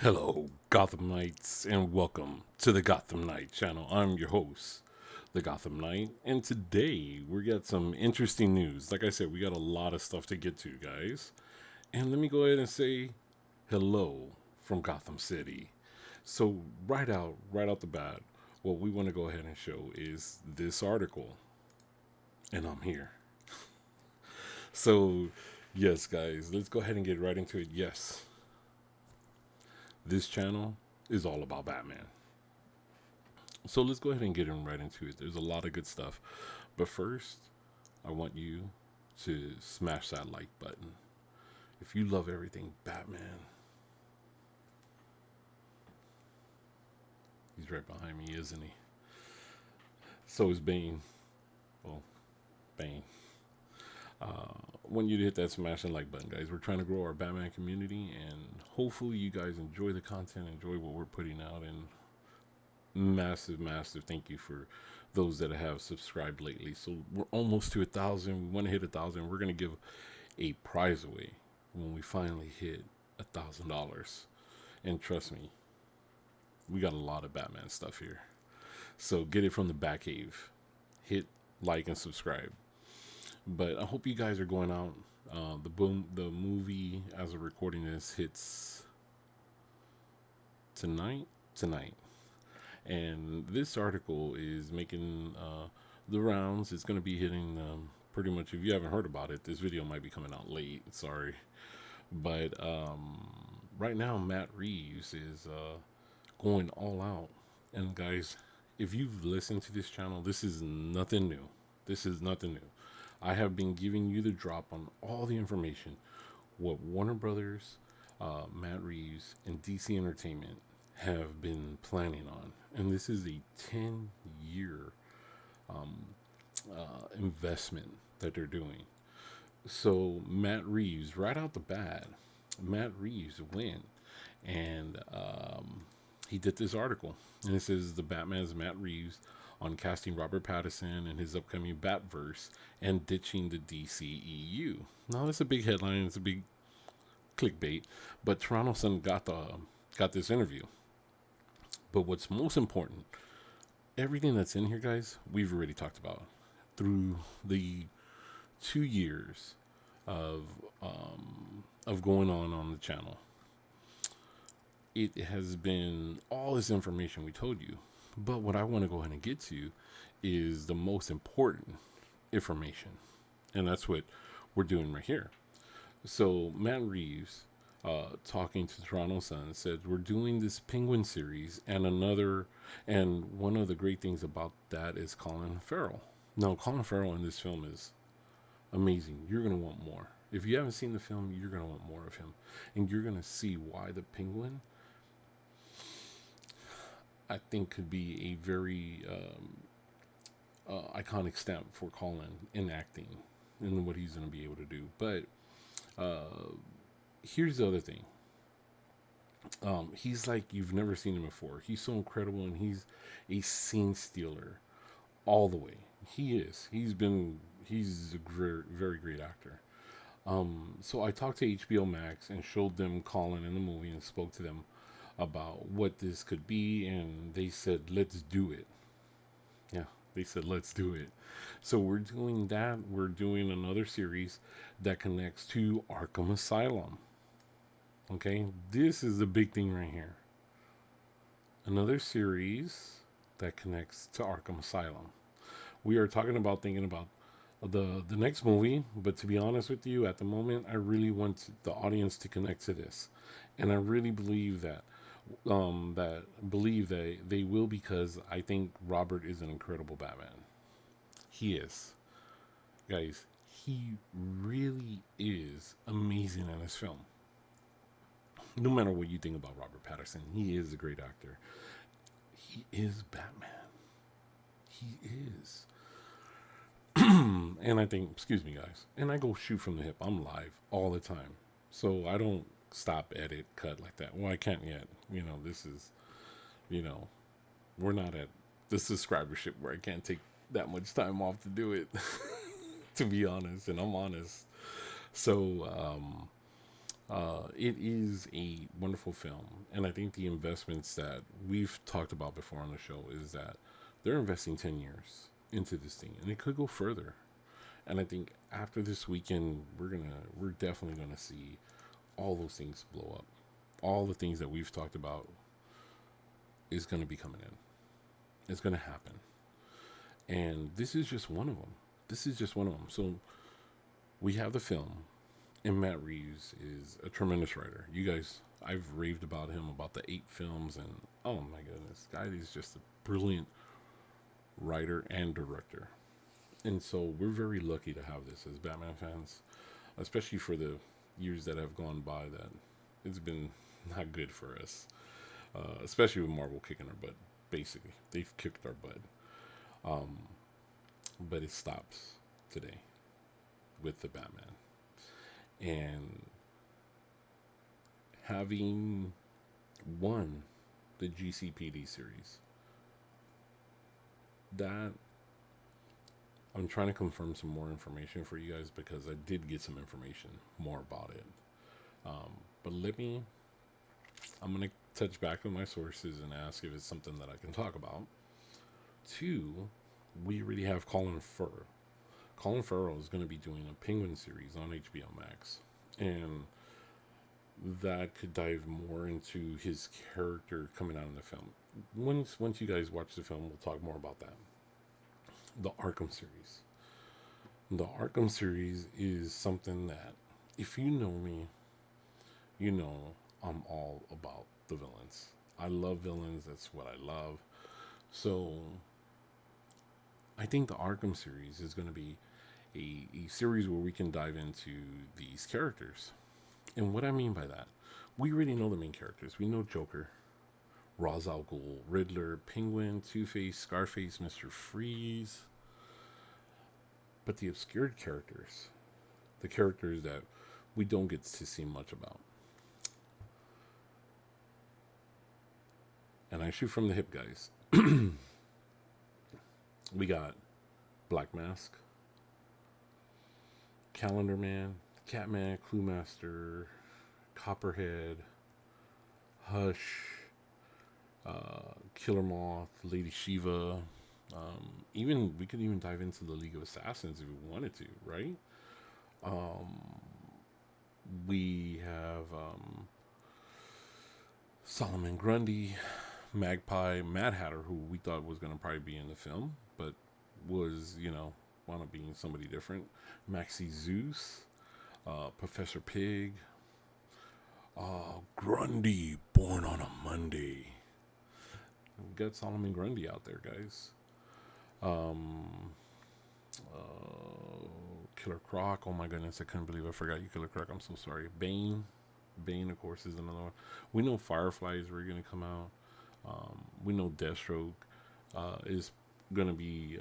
Hello, Gotham Knights, and welcome to the Gotham Knight channel. I'm your host, the Gotham Knight, and today we got some interesting news. Like I said, we got a lot of stuff to get to, guys. And let me go ahead and say hello from Gotham City. So right out the bat, what we want to go ahead and show is this article, and I'm here. So, yes, guys, let's go ahead and get right into it. Yes, this channel is all about Batman. So let's go ahead and get right into it. There's a lot of good stuff. But first, I want you to smash that like button. If you love everything Batman, he's right behind me, isn't he? So is Bane. Well, Bane. I want you to hit that smash and like button, guys. We're trying to grow our Batman community, and hopefully, you guys enjoy the content, enjoy what we're putting out, and massive thank you for those that have subscribed lately. So we're almost to 1,000. We want to hit 1,000. We're gonna give a prize away when we finally hit $1,000. And trust me, we got a lot of Batman stuff here. So get it from the Batcave. Hit like and subscribe. But I hope you guys are going out. The movie as a recording this hits tonight. And this article is making the rounds. It's going to be hitting pretty much. If you haven't heard about it, this video might be coming out late. Sorry. But right now, Matt Reeves is going all out. And guys, if you've listened to this channel, this is nothing new. This is nothing new. I have been giving you the drop on all the information. What Warner Brothers, Matt Reeves, and DC Entertainment have been planning on. And this is a 10-year investment that they're doing. So Matt Reeves, right out the bat, Matt Reeves went and he did this article. And it says the Batman's Matt Reeves on casting Robert Pattinson in his upcoming Batverse and ditching the DCEU. Now that's a big headline. It's a big clickbait. But Toronto Sun got this interview. But what's most important, everything that's in here, guys, we've already talked about through the 2 years of going on the channel. It has been all this information we told you. But what I want to go ahead and get to is the most important information. And that's what we're doing right here. So Matt Reeves, talking to Toronto Sun, said we're doing this Penguin series, and one of the great things about that is Colin Farrell. Now, Colin Farrell in this film is amazing. You're gonna want more. If you haven't seen the film, you're gonna want more of him, and you're gonna see why the Penguin, I think, could be a very iconic stamp for Colin in acting and what he's gonna be able to do. But here's the other thing. He's like you've never seen him before. He's so incredible, and he's a scene stealer all the way. He is. He's a very great actor. So I talked to HBO Max and showed them Colin in the movie and spoke to them about what this could be, and they said, let's do it. Yeah, they said, let's do it. So we're doing that. We're doing another series that connects to Arkham Asylum. Okay, this is the big thing right here. Another series that connects to Arkham Asylum. We are thinking about the next movie, but to be honest with you, at the moment, I really want the audience to connect to this, and I really believe that they will, because I think Robert is an incredible Batman. He is, guys. He really is amazing in this film. No matter what you think about Robert Pattinson, he is a great actor. He is Batman. He is. And I think, excuse me, guys, and I go shoot from the hip. I'm live all the time. So I don't stop, edit, cut like that. Well, I can't yet. This is, you know, we're not at the subscribership where I can't take that much time off to do it, to be honest. And I'm honest. So, It is a wonderful film, and I think the investments that we've talked about before on the show is that they're investing 10 years into this thing, and it could go further. And I think after this weekend, we're definitely gonna see all those things blow up. All the things that we've talked about is gonna be coming in. It's gonna happen, and this is just one of them. This is just one of them. So we have the film, and Matt Reeves is a tremendous writer. You guys, I've raved about him about the 8 films, and oh my goodness, guy is just a brilliant writer and director. And so we're very lucky to have this as Batman fans, especially for the years that have gone by that it's been not good for us, especially with Marvel kicking our butt. Basically, they've kicked our butt. Um, but it stops today with the Batman. And having won the GCPD series, that I'm trying to confirm some more information for you guys because I did get some information more about it. But I'm going to touch back on my sources and ask if it's something that I can talk about. Two, we already have Colin Farrell. Colin Farrell is going to be doing a Penguin series on HBO Max. And that could dive more into his character coming out in the film. Once you guys watch the film, we'll talk more about that. The Arkham series. The Arkham series is something that, if you know me, you know I'm all about the villains. I love villains. That's what I love. So I think the Arkham series is going to be a series where we can dive into these characters. And what I mean by that, we already know the main characters. We know Joker, Ra's al Ghul, Riddler, Penguin, Two-Face, Scarface, Mr. Freeze. But the obscured characters, the characters that we don't get to see much about. And I shoot from the hip, guys. We got Black Mask, Calendar Man, Catman, Cluemaster, Copperhead, Hush, Killer Moth, Lady Shiva. Even we could even dive into the League of Assassins if we wanted to, right? We have Solomon Grundy, Magpie, Mad Hatter, who we thought was going to probably be in the film, but was, wound up being somebody different. Maxie Zeus, Professor Pig, Grundy, born on a Monday. We got Solomon Grundy out there, guys. Killer Croc. Oh my goodness, I couldn't believe I forgot you, Killer Croc. I'm so sorry. Bane, of course, is another one. We know Firefly is really going to come out. We know Deathstroke is going to be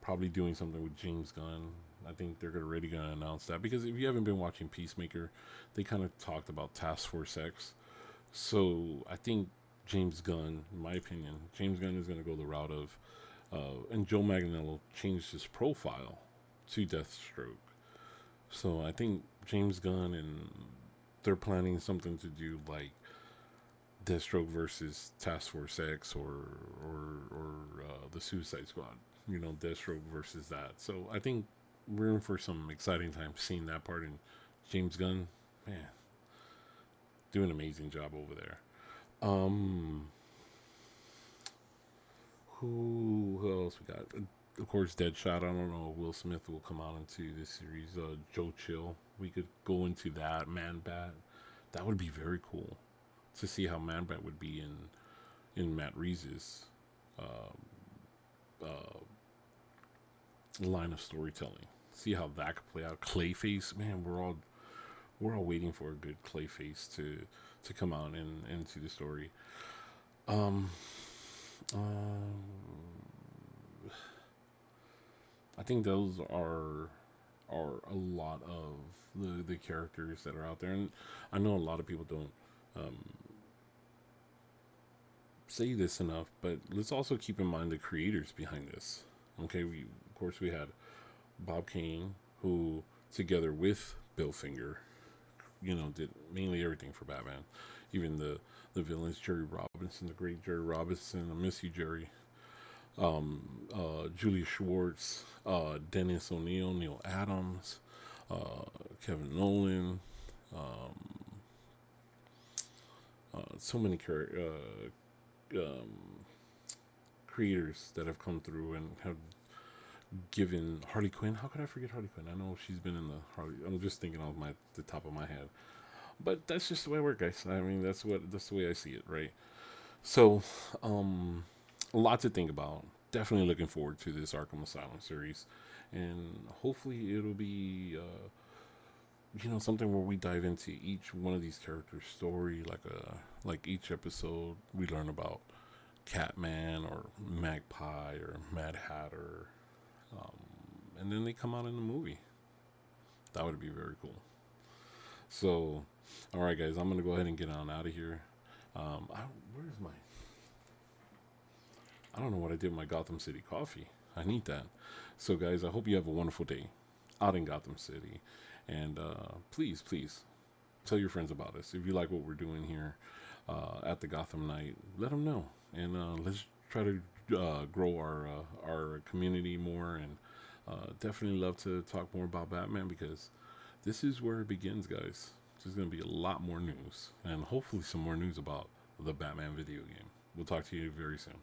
probably doing something with James Gunn. I think they're already going to announce that because if you haven't been watching Peacemaker, they kind of talked about Task Force X. So I think James Gunn, in my opinion, James Gunn is going to go the route of, and Joe Manganiello changed his profile to Deathstroke. So I think James Gunn and they're planning something to do like Deathstroke versus Task Force X or the Suicide Squad. Deathstroke versus that. So I think we're in for some exciting times seeing that part. And James Gunn, man, doing an amazing job over there. Who else we got? Of course, Deadshot. I don't know. Will Smith will come out into this series. Joe Chill. We could go into that. Man Bat. That would be very cool to see how Man Bat would be in Matt Reeves' line of storytelling. See how that could play out. Clayface, man, we're all waiting for a good Clayface to come out into the story. I think those are a lot of the characters that are out there, and I know a lot of people don't say this enough, but let's also keep in mind the creators behind this. Okay, we had Bob Kane, who together with Bill Finger did mainly everything for Batman. Even the villains, Jerry Robinson, the great Jerry Robinson. I miss you, Jerry. Julia Schwartz, Dennis O'Neil, Neil Adams, Kevin Nolan. So many creators that have come through and have given Harley Quinn. How could I forget Harley Quinn? I know she's been in the Harley. I'm just thinking off the top of my head, but that's just the way I work, guys. I mean, that's the way I see it, right? So, a lot to think about. Definitely looking forward to this Arkham Asylum series, and hopefully it'll be something where we dive into each one of these characters' story, like each episode we learn about Catman or Magpie or Mad Hatter, um, and then they come out in the movie. That would be very cool. So, all right, guys, I'm gonna go ahead and get on out of here. Where's my? I don't know what I did with my Gotham City coffee. I need that. So, guys, I hope you have a wonderful day out in Gotham City, and please, please tell your friends about us. If you like what we're doing here at the Gotham Night, let them know, and let's try to grow our community more, and definitely love to talk more about Batman because this is where it begins, guys. There's going to be a lot more news, and hopefully some more news about the Batman video game. We'll talk to you very soon.